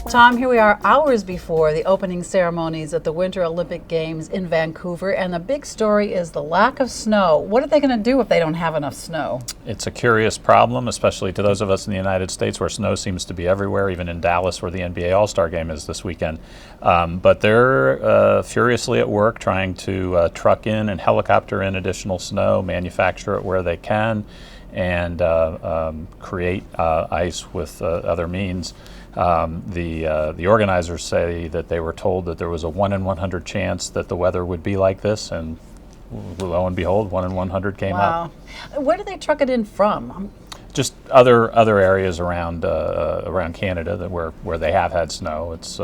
Tom, here we are hours before the opening ceremonies at the Winter Olympic Games in Vancouver, and the big story is the lack of snow. What are they going to do if they don't have enough snow? It's a curious problem, especially to those of us in the United States where snow seems to be everywhere, even in Dallas where the NBA All-Star Game is this weekend. But they're furiously at work trying to truck in and helicopter in additional snow, manufacture it where they can, and create ice with other means. The organizers say that they were told that there was a 1 in 100 chance that the weather would be like this, and lo and behold, 1 in 100 came up. Wow. Where do they truck it in from? Just other areas around Canada where they have had snow. It's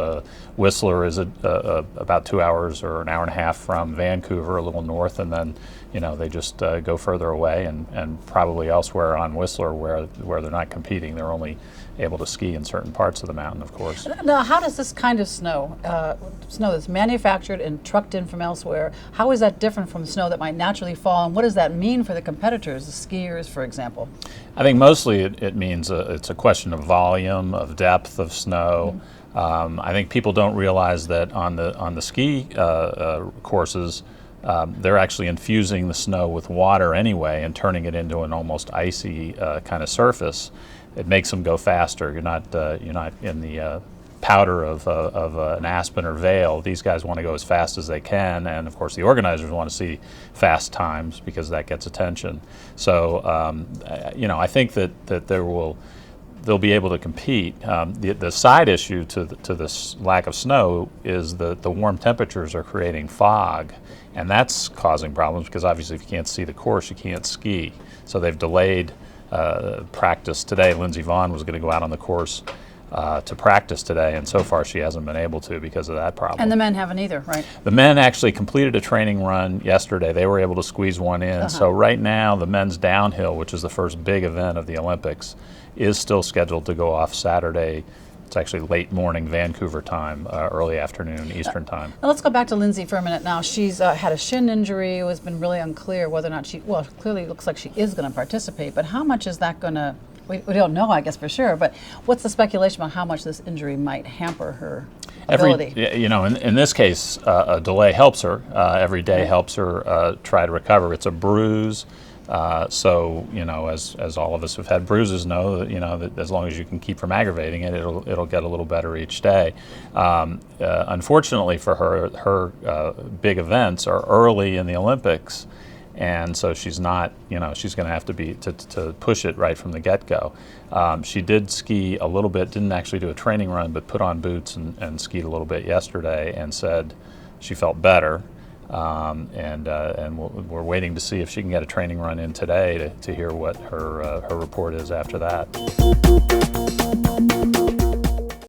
Whistler is about 2 hours or an hour and a half from Vancouver, a little north, and then they just go further away and probably elsewhere on Whistler where they're not competing. They're only able to ski in certain parts of the mountain, of course. Now, how does this kind of snow that's manufactured and trucked in from elsewhere, how is that different from snow that might naturally fall, and what does that mean for the competitors, the skiers, for example? I think mostly it means it's a question of volume, of depth of snow. I think people don't realize that on the ski courses, they're actually infusing the snow with water anyway and turning it into an almost icy kind of surface. It makes them go faster. You're not in the powder of an Aspen or Vail. These guys want to go as fast as they can, and of course the organizers want to see fast times because that gets attention. So I think that they'll be able to compete. The side issue to this lack of snow is that the warm temperatures are creating fog, and that's causing problems because obviously if you can't see the course, you can't ski. So they've delayed practice today. Lindsey Vonn was going to go out on the course to practice today, and so far she hasn't been able to because of that problem. And the men haven't either, right? The men actually completed a training run yesterday. They were able to squeeze one in. So right now the men's downhill, which is the first big event of the Olympics, is still scheduled to go off Saturday. It's actually late morning Vancouver time, early afternoon Eastern time. Now let's go back to Lindsey for a minute now. She's had a shin injury. It has been really unclear whether or not clearly looks like she is going to participate, but how much is that going to, we don't know, I guess, for sure, but what's the speculation about how much this injury might hamper her ability? In this case, a delay helps her. Every day helps her try to recover. It's a bruise. So as all of us who've had bruises know, that as long as you can keep from aggravating it, it'll get a little better each day. Unfortunately for her big events are early in the Olympics, and so she's not, she's going to have to push it right from the get-go. She did ski a little bit, didn't actually do a training run, but put on boots and skied a little bit yesterday, and said she felt better. And we're waiting to see if she can get a training run in today to hear what her report is after that.